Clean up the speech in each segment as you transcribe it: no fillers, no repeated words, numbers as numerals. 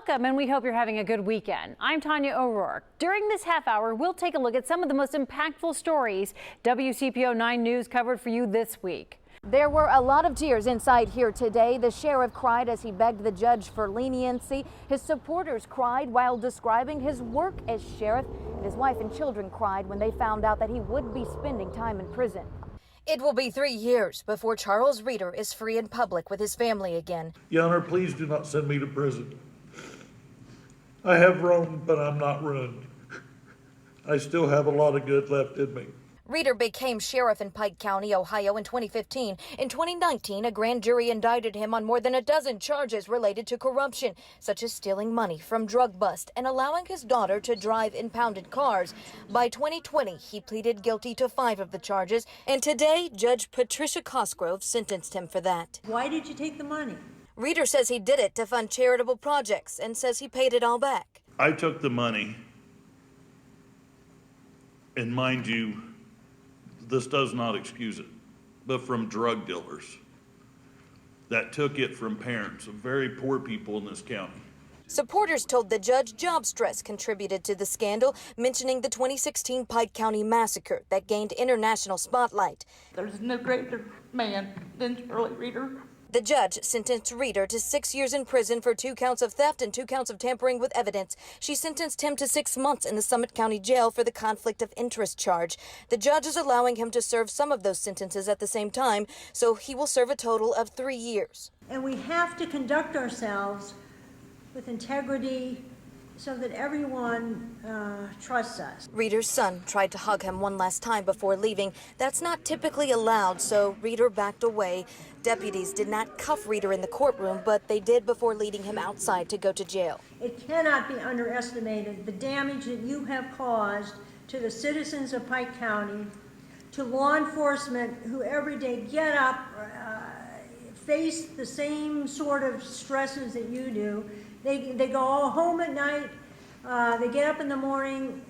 Welcome, and we hope you're having a good weekend. I'm Tanya O'Rourke. During this half hour, we'll take a look at some of the most impactful stories WCPO 9 News covered for you this week. There were a lot of tears inside here today. The sheriff cried as he begged the judge for leniency. His supporters cried while describing his work as sheriff. And his wife and children cried when they found out that he would be spending time in prison. It will be 3 years before Charles Reeder is free in public with his family again. Your Honor, please do not send me to prison. I have roamed, but I'm not ruined. I still have a lot of good left in me. Reeder became sheriff in Pike County, Ohio in 2015. In 2019, a grand jury indicted him on more than a dozen charges related to corruption, such as stealing money from drug bust and allowing his daughter to drive impounded cars. By 2020, he pleaded guilty to 5 of the charges, and today, Judge Patricia Cosgrove sentenced him for that. Why did you take the money? Reeder says he did it to fund charitable projects and says he paid it all back. I took the money, and mind you, this does not excuse it, but from drug dealers that took it from parents of very poor people in this county. Supporters told the judge job stress contributed to the scandal, mentioning the 2016 Pike County massacre that gained international spotlight. There's no greater man than Charlie Reeder. The judge sentenced Reeder to 6 years in prison for 2 counts of theft and 2 counts of tampering with evidence. She sentenced him to 6 months in the Summit County Jail for the conflict of interest charge. The judge is allowing him to serve some of those sentences at the same time, so he will serve a total of 3 years. And we have to conduct ourselves with integrity so that everyone trusts us. Reeder's son tried to hug him one last time before leaving. That's not typically allowed, so Reeder backed away. Deputies did not cuff Reeder in the courtroom, but they did before leading him outside to go to jail. It cannot be underestimated the damage that you have caused to the citizens of Pike County, to law enforcement who every day get up, face the same sort of stresses that you do. They go all home at night, they get up in the morning,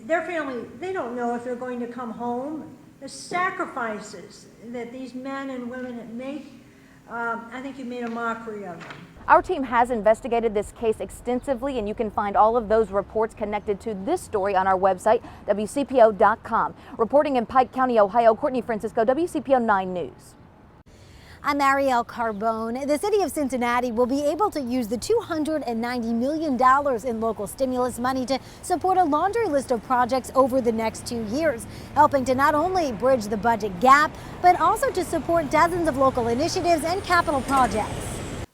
their family, they don't know if they're going to come home. The sacrifices that these men and women make, I think you made a mockery of them. Our team has investigated this case extensively, and you can find all of those reports connected to this story on our website, WCPO.com. Reporting in Pike County, Ohio, Courtney Francisco, WCPO 9 News. I'm Ariel Carbone. The city of Cincinnati will be able to use the $290 million in local stimulus money to support a laundry list of projects over the next 2 years, helping to not only bridge the budget gap, but also to support dozens of local initiatives and capital projects.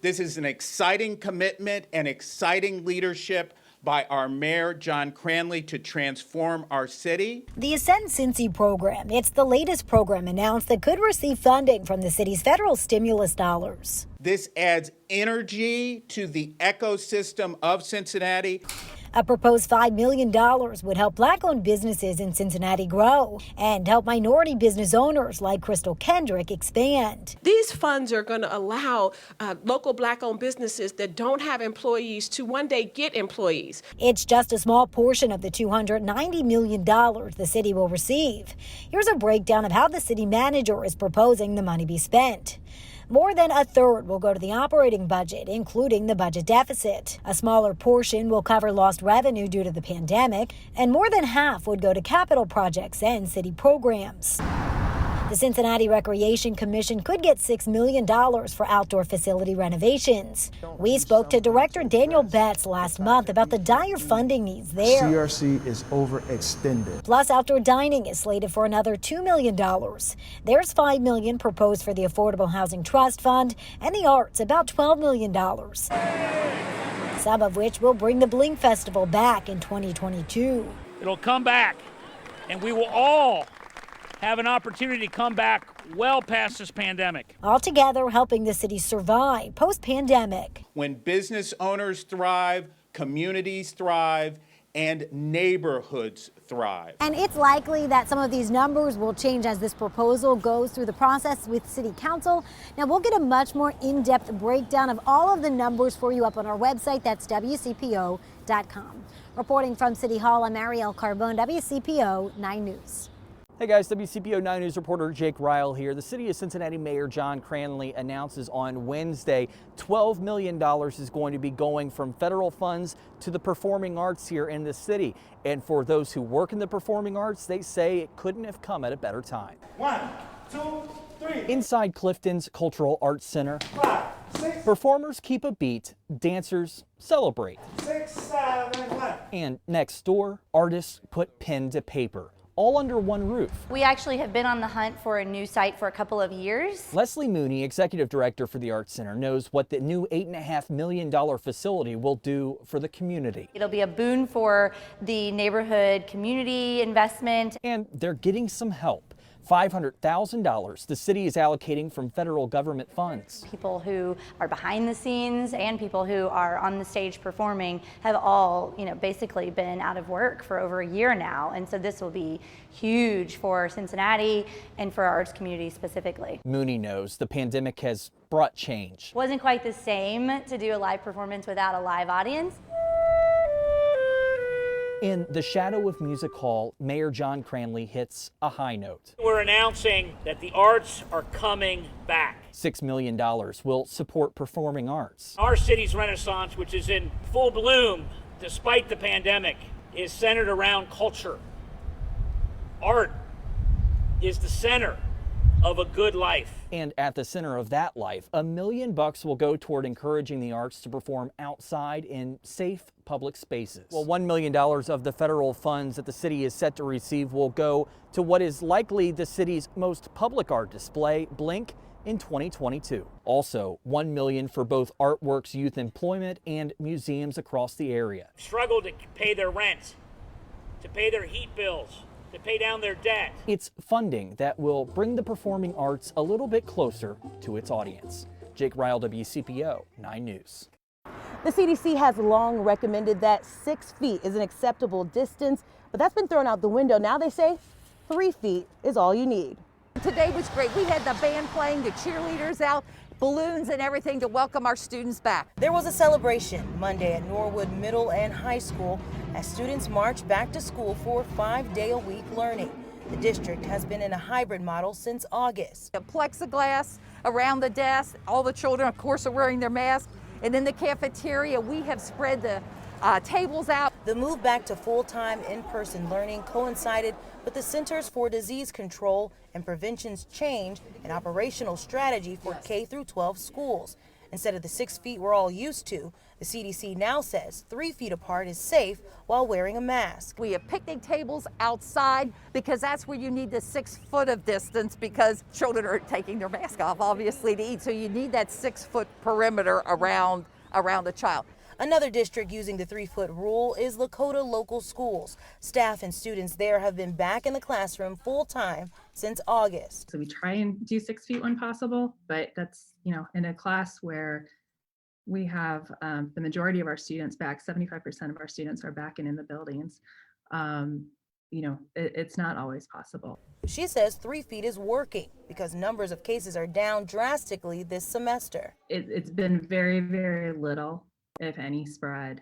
This is an exciting commitment and exciting leadership by our mayor, John Cranley, to transform our city. The Ascend Cincy program, it's the latest program announced that could receive funding from the city's federal stimulus dollars. This adds energy to the ecosystem of Cincinnati. A proposed $5 million would help Black-owned businesses in Cincinnati grow and help minority business owners like Crystal Kendrick expand. These funds are going to allow local Black-owned businesses that don't have employees to one day get employees. It's just a small portion of the $290 million the city will receive. Here's a breakdown of how the city manager is proposing the money be spent. More than a third will go to the operating budget, including the budget deficit. A smaller portion will cover lost revenue due to the pandemic, and more than half would go to capital projects and city programs. The Cincinnati Recreation Commission could get $6 million for outdoor facility renovations. We spoke to Director Daniel Betts last month about the dire funding needs there. CRC is overextended. Plus, outdoor dining is slated for another $2 million. There's $5 million proposed for the Affordable Housing Trust Fund, and the arts about $12 million. Some of which will bring the Bling Festival back in 2022. It'll come back, and we will all have an opportunity to come back well past this pandemic. Altogether, helping the city survive post-pandemic. When business owners thrive, communities thrive, and neighborhoods thrive. And it's likely that some of these numbers will change as this proposal goes through the process with City Council. Now, we'll get a much more in-depth breakdown of all of the numbers for you up on our website. That's WCPO.com. Reporting from City Hall, I'm Ariel Carbone, WCPO 9 News. Hey guys, WCPO 9 News reporter Jake Ryle here. The city of Cincinnati Mayor John Cranley announces on Wednesday $12 million is going to be going from federal funds to the performing arts here in the city. And for those who work in the performing arts, they say it couldn't have come at a better time. 1, 2, 3. Inside Clifton's Cultural Arts Center, 5, 6. performers keep a beat, dancers celebrate. 6, 7, 1. And next door, artists put pen to paper, all under one roof. We actually have been on the hunt for a new site for a couple of years. Leslie Mooney, executive director for the Arts Center, knows what the new $8.5 million facility will do for the community. It'll be a boon for the neighborhood community investment. And they're getting some help. $500,000 the city is allocating from federal government funds. People who are behind the scenes and people who are on the stage performing have all, basically been out of work for over a year now. And so this will be huge for Cincinnati and for our arts community specifically. Mooney knows the pandemic has brought change. It wasn't quite the same to do a live performance without a live audience. In the shadow of Music Hall, Mayor John Cranley hits a high note. We're announcing that the arts are coming back. $6 million will support performing arts. Our city's renaissance, which is in full bloom despite the pandemic, is centered around culture. Art is the center of a good life. And at the center of that life, $1 million will go toward encouraging the arts to perform outside in safe public spaces. Well, $1 million of the federal funds that the city is set to receive will go to what is likely the city's most public art display, Blink, in 2022. Also, $1 million for both Artworks youth employment and museums across the area. Struggle to pay their rent, to pay their heat bills, to pay down their debt. It's funding that will bring the performing arts a little bit closer to its audience. Jake Ryle, WCPO 9 News. The CDC has long recommended that 6 feet is an acceptable distance, but that's been thrown out the window. Now they say 3 feet is all you need. Today was great. We had the band playing, the cheerleaders out, balloons and everything to welcome our students back. There was a celebration Monday at Norwood Middle and High School as students marched back to school for 5-day-a-week learning. The district has been in a hybrid model since August. The plexiglass around the desk, all the children, of course, are wearing their masks. And in the cafeteria, we have spread the tables out. The move back to full-time in-person learning coincided with the Centers for Disease Control and Prevention's change in operational strategy for K-12 schools. Instead of the 6 feet we're all used to, the CDC now says 3 feet apart is safe while wearing a mask. We have picnic tables outside because that's where you need the 6 foot of distance because children are taking their mask off, obviously, to eat. So you need that 6 foot perimeter around the child. Another district using the 3 foot rule is Lakota Local Schools. Staff and students there have been back in the classroom full time since August. So we try and do 6 feet when possible, but that's, in a class where we have the majority of our students back, 75% of our students are back and in the buildings. It's not always possible. She says 3 feet is working because numbers of cases are down drastically this semester. It's been very, very little, if any, spread.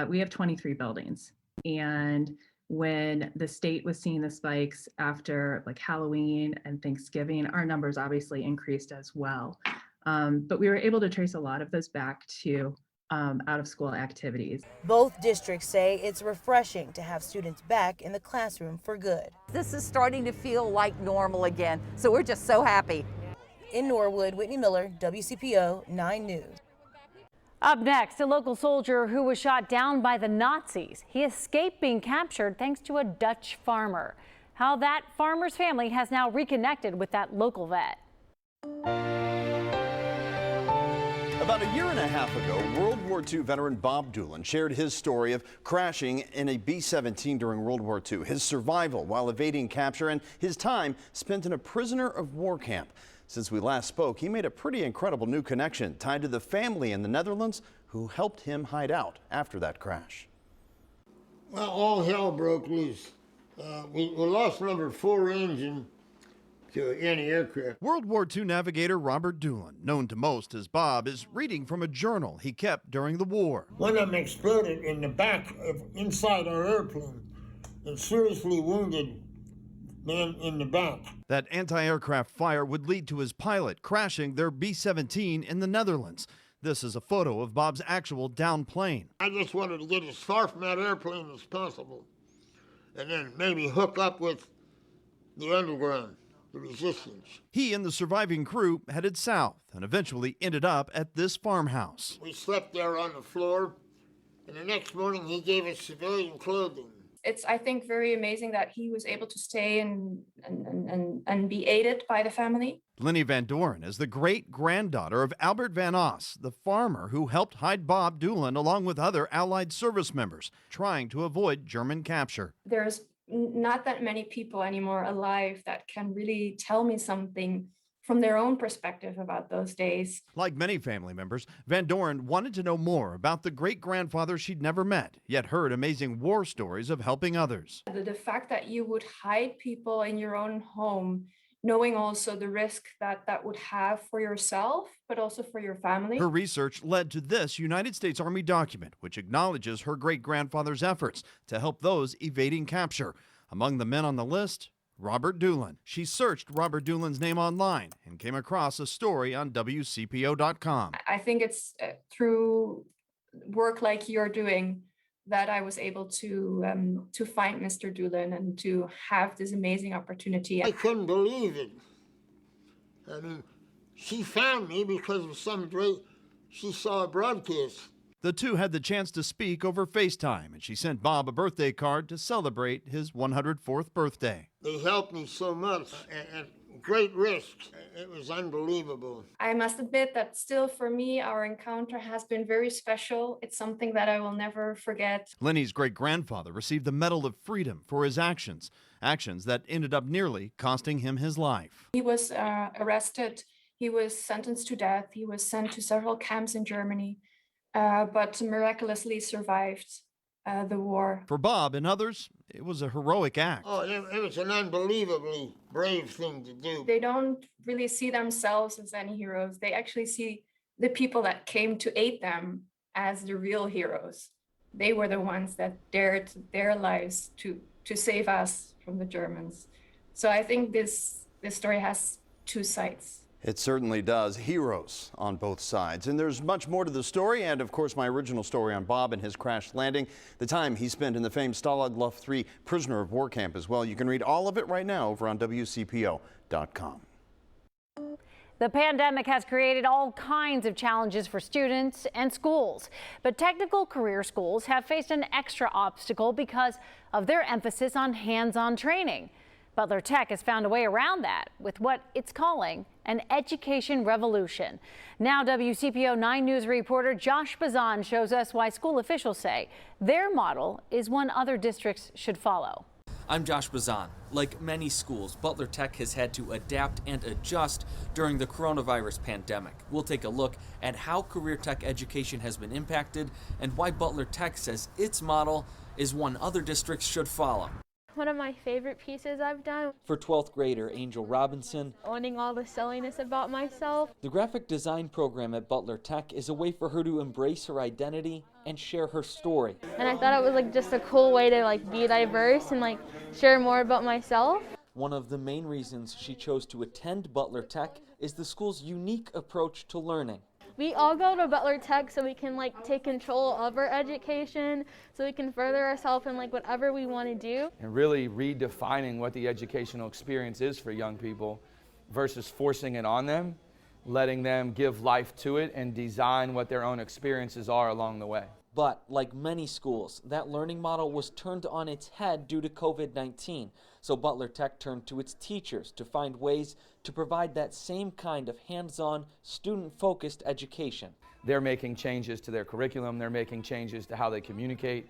We have 23 buildings, and when the state was seeing the spikes after Halloween and Thanksgiving, our numbers obviously increased as well. But we were able to trace a lot of those back to out of school activities. Both districts say it's refreshing to have students back in the classroom for good. This is starting to feel like normal again, so we're just so happy. In Norwood, Whitney Miller, WCPO 9 News. Up next, a local soldier who was shot down by the Nazis. He escaped being captured thanks to a Dutch farmer. How that farmer's family has now reconnected with that local vet. About a year and a half ago, World War II veteran Bob Doolin shared his story of crashing in a B-17 during World War II, his survival while evading capture, and his time spent in a prisoner of war camp. Since we last spoke, he made a pretty incredible new connection tied to the family in the Netherlands who helped him hide out after that crash. Well, all hell broke loose. We lost number 4 engine to anti-aircraft. World War II navigator Robert Doolin, known to most as Bob, is reading from a journal he kept during the war. One of them exploded in the back of inside our airplane and seriously wounded man in the back. That anti-aircraft fire would lead to his pilot crashing their B-17 in the Netherlands. This is a photo of Bob's actual downed plane. I just wanted to get as far from that airplane as possible, and then maybe hook up with the underground, the resistance. He and the surviving crew headed south and eventually ended up at this farmhouse. We slept there on the floor, and the next morning he gave us civilian clothing. It's, I think, very amazing that he was able to stay and be aided by the family. Lenny Van Doren is the great-granddaughter of Albert Van Oss, the farmer who helped hide Bob Doolin along with other Allied service members, trying to avoid German capture. There's not that many people anymore alive that can really tell me something from their own perspective about those days. Like many family members, Van Doren wanted to know more about the great-grandfather she'd never met, yet heard amazing war stories of helping others. The fact that you would hide people in your own home, knowing also the risk that that would have for yourself, but also for your family. Her research led to this United States Army document, which acknowledges her great-grandfather's efforts to help those evading capture. Among the men on the list, Robert Doolin. She searched Robert Doolin's name online and came across a story on WCPO.com. I think it's through work like you're doing that I was able to find Mr. Doolin and to have this amazing opportunity. I couldn't believe it. I mean, she found me because of she saw a broadcast. The two had the chance to speak over FaceTime, and she sent Bob a birthday card to celebrate his 104th birthday. They helped me so much at great risk. It was unbelievable. I must admit that still for me, our encounter has been very special. It's something that I will never forget. Lenny's great-grandfather received the Medal of Freedom for his actions that ended up nearly costing him his life. He was arrested. He was sentenced to death. He was sent to several camps in Germany. But miraculously survived the war. For Bob and others, it was a heroic act. Oh, it was an unbelievably brave thing to do. They don't really see themselves as any heroes. They actually see the people that came to aid them as the real heroes. They were the ones that dared their lives to save us from the Germans. So I think this story has two sides. It certainly does. Heroes on both sides. And there's much more to the story, and of course my original story on Bob and his crash landing, the time he spent in the famed Stalag Luft 3 prisoner of war camp as well. You can read all of it right now over on WCPO.com. The pandemic has created all kinds of challenges for students and schools, but technical career schools have faced an extra obstacle because of their emphasis on hands-on training. Butler Tech has found a way around that with what it's calling an education revolution. Now WCPO 9 News reporter Josh Bazan shows us why school officials say their model is one other districts should follow. I'm Josh Bazan. Like many schools, Butler Tech has had to adapt and adjust during the coronavirus pandemic. We'll take a look at how career tech education has been impacted and why Butler Tech says its model is one other districts should follow. One of my favorite pieces I've done. For 12th grader Angel Robinson, owning all the silliness about myself. The graphic design program at Butler Tech is a way for her to embrace her identity and share her story. And I thought it was just a cool way to be diverse and share more about myself. One of the main reasons she chose to attend Butler Tech is the school's unique approach to learning. We all go to Butler Tech so we can take control of our education, so we can further ourselves in whatever we want to do. And really redefining what the educational experience is for young people versus forcing it on them, letting them give life to it and design what their own experiences are along the way. But like many schools, that learning model was turned on its head due to COVID-19. So Butler Tech turned to its teachers to find ways to provide that same kind of hands-on, student-focused education. They're making changes to their curriculum, they're making changes to how they communicate,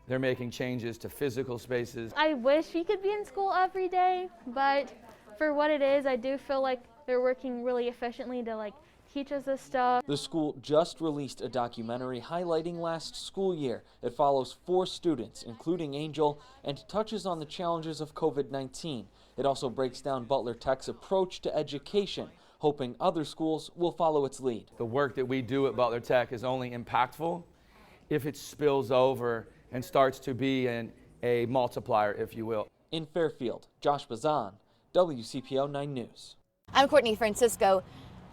they're making changes to physical spaces. I wish we could be in school every day, but for what it is, I do feel like they're working really efficiently to teach us this stuff. The school just released a documentary highlighting last school year. It follows 4 students, including Angel, and touches on the challenges of COVID-19. It also breaks down Butler Tech's approach to education, hoping other schools will follow its lead. The work that we do at Butler Tech is only impactful if it spills over and starts to be a multiplier, if you will. In Fairfield, Josh Bazan, WCPO 9 News. I'm Courtney Francisco.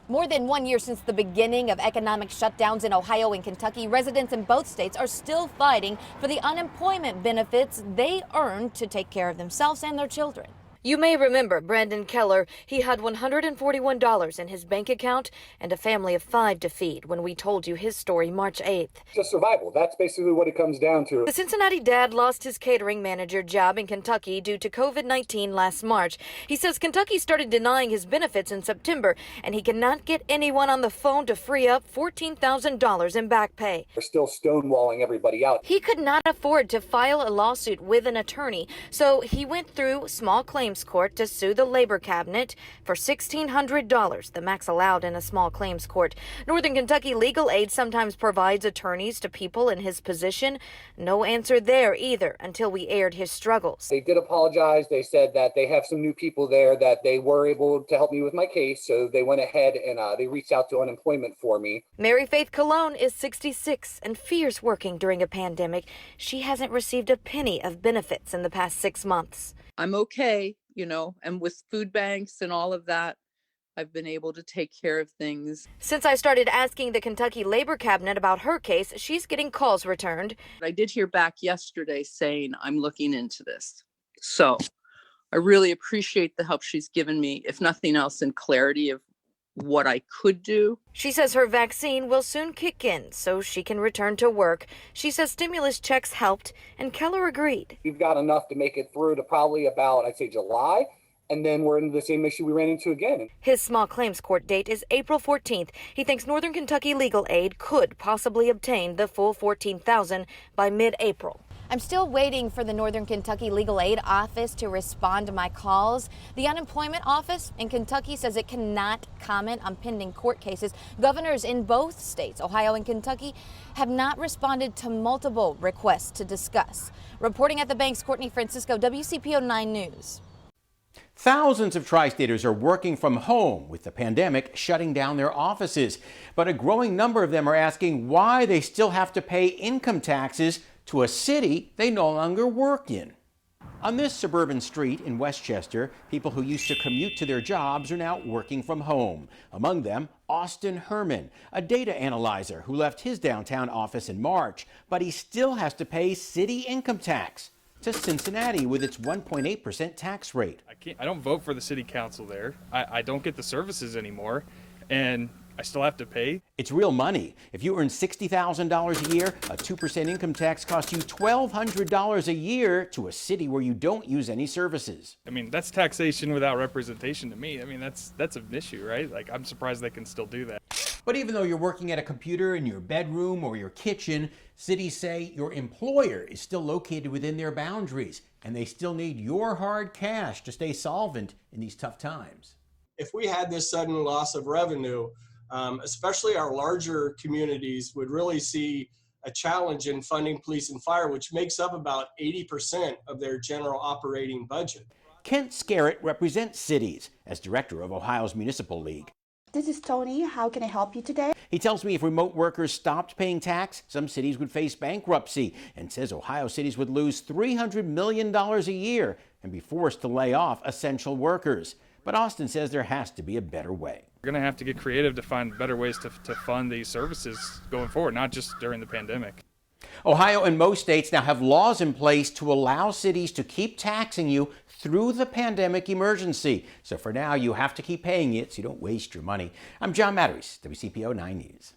More than 1 year since the beginning of economic shutdowns in Ohio and Kentucky, residents in both states are still fighting for the unemployment benefits they earn to take care of themselves and their children. You may remember Brandon Keller. He had $141 in his bank account and a family of 5 to feed when we told you his story March 8th. Just survival. That's basically what it comes down to. The Cincinnati dad lost his catering manager job in Kentucky due to COVID-19 last March. He says Kentucky started denying his benefits in September, and he cannot get anyone on the phone to free up $14,000 in back pay. They're still stonewalling everybody out. He could not afford to file a lawsuit with an attorney, so he went through small claims court to sue the labor cabinet for $1,600, the max allowed in a small claims court. Northern Kentucky Legal Aid sometimes provides attorneys to people in his position. No answer there either until we aired his struggles. They did apologize. They said that they have some new people there that they were able to help me with my case, so they went ahead and they reached out to unemployment for me. Mary Faith Colon is 66 and fears working during a pandemic. She hasn't received a penny of benefits in the past 6 months. I'm okay, and with food banks and all of that, I've been able to take care of things. Since I started asking the Kentucky Labor Cabinet about her case, she's getting calls returned. I did hear back yesterday saying I'm looking into this. So I really appreciate the help she's given me, if nothing else, in clarity of what I could do. She says her vaccine will soon kick in so she can return to work. She says stimulus checks helped, and Keller agreed. We've got enough to make it through to probably about, I'd say, July. And then we're into the same issue we ran into again. His small claims court date is April 14th. He thinks Northern Kentucky Legal Aid could possibly obtain the full $14,000 by mid-April. I'm still waiting for the Northern Kentucky Legal Aid office to respond to my calls. The unemployment office in Kentucky says it cannot comment on pending court cases. Governors in both states, Ohio and Kentucky, have not responded to multiple requests to discuss. Reporting at the banks, Courtney Francisco, WCPO 9 News. Thousands of tri-staters are working from home with the pandemic shutting down their offices. But a growing number of them are asking why they still have to pay income taxes to a city they no longer work in. On this suburban street in Westchester, people who used to commute to their jobs are now working from home. Among them, Austin Herman, a data analyzer who left his downtown office in March, but he still has to pay city income tax to Cincinnati with its 1.8% tax rate. I don't vote for the city council there. I don't get the services anymore, and I still have to pay. It's real money. If you earn $60,000 a year, a 2% income tax costs you $1,200 a year to a city where you don't use any services. I mean, that's taxation without representation to me. I mean, that's an issue, right? Like, I'm surprised they can still do that. But even though you're working at a computer in your bedroom or your kitchen, cities say your employer is still located within their boundaries, and they still need your hard cash to stay solvent in these tough times. If we had this sudden loss of revenue, especially our larger communities would really see a challenge in funding police and fire, which makes up about 80% of their general operating budget. Kent Scarrett represents cities as director of Ohio's Municipal League. This is Tony. How can I help you today? He tells me if remote workers stopped paying tax, some cities would face bankruptcy, and says Ohio cities would lose $300 million a year and be forced to lay off essential workers. But Austin says there has to be a better way. We're going to have to get creative to find better ways to fund these services going forward, not just during the pandemic. Ohio and most states now have laws in place to allow cities to keep taxing you through the pandemic emergency. So for now, you have to keep paying it so you don't waste your money. I'm John Matteries, WCPO 9 News.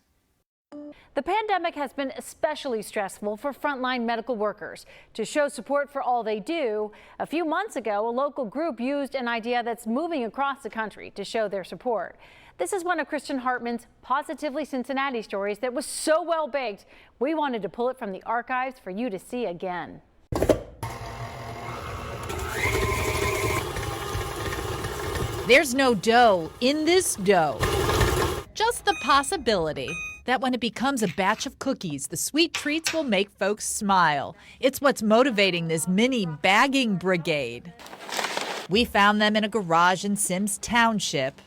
The pandemic has been especially stressful for frontline medical workers. To show support for all they do, a few months ago, a local group used an idea that's moving across the country to show their support. This is one of Kristen Hartman's Positively Cincinnati stories that was so well baked, we wanted to pull it from the archives for you to see again. There's no dough in this dough. Just the possibility that when it becomes a batch of cookies, the sweet treats will make folks smile. It's what's motivating this mini bagging brigade. We found them in a garage in Sims Township.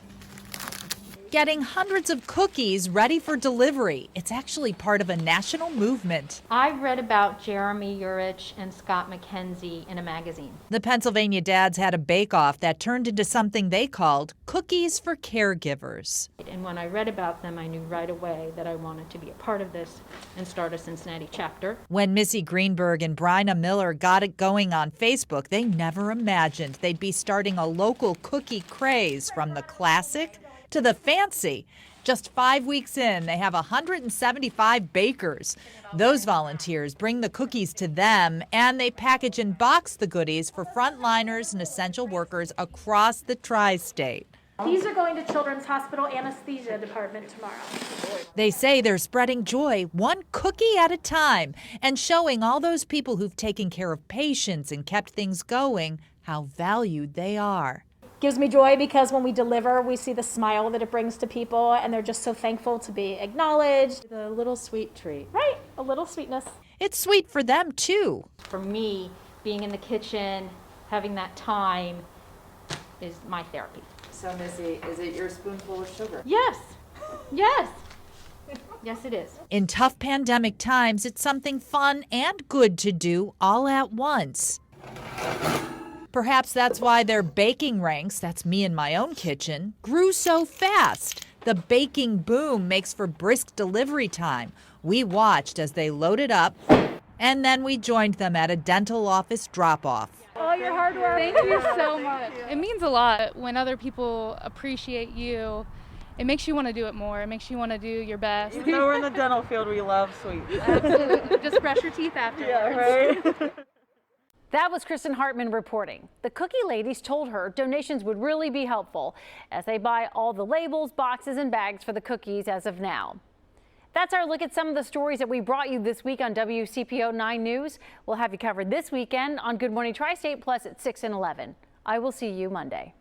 getting hundreds of cookies ready for delivery. It's actually part of a national movement. I read about Jeremy Urich and Scott McKenzie in a magazine. The Pennsylvania dads had a bake-off that turned into something they called Cookies for Caregivers. And when I read about them, I knew right away that I wanted to be a part of this and start a Cincinnati chapter. When Missy Greenberg and Bryna Miller got it going on Facebook, they never imagined they'd be starting a local cookie craze, from the classic to the fancy. Just 5 weeks in, they have 175 bakers. Those volunteers bring the cookies to them, and they package and box the goodies for frontliners and essential workers across the tri-state. These are going to Children's Hospital Anesthesia Department tomorrow. They say they're spreading joy one cookie at a time and showing all those people who've taken care of patients and kept things going how valued they are. Gives me joy because when we deliver, we see the smile that it brings to people, and they're just so thankful to be acknowledged. The little sweet treat. Right, a little sweetness. It's sweet for them, too. For me, being in the kitchen, having that time is my therapy. So, Missy, is it your spoonful of sugar? Yes, yes, yes it is. In tough pandemic times, it's something fun and good to do all at once. Perhaps that's why their baking ranks, that's me in my own kitchen, grew so fast. The baking boom makes for brisk delivery time. We watched as they loaded up, and then we joined them at a dental office drop-off. All your hard work. Thank you so much. It means a lot when other people appreciate you. It makes you want to do it more. It makes you want to do your best. Even though we're in the dental field, we love sweets. Absolutely. Just brush your teeth after. Yeah, right? That was Kristen Hartman reporting. The cookie ladies told her donations would really be helpful as they buy all the labels, boxes, and bags for the cookies as of now. That's our look at some of the stories that we brought you this week on WCPO 9 News. We'll have you covered this weekend on Good Morning Tri-State, plus at 6 and 11. I will see you Monday.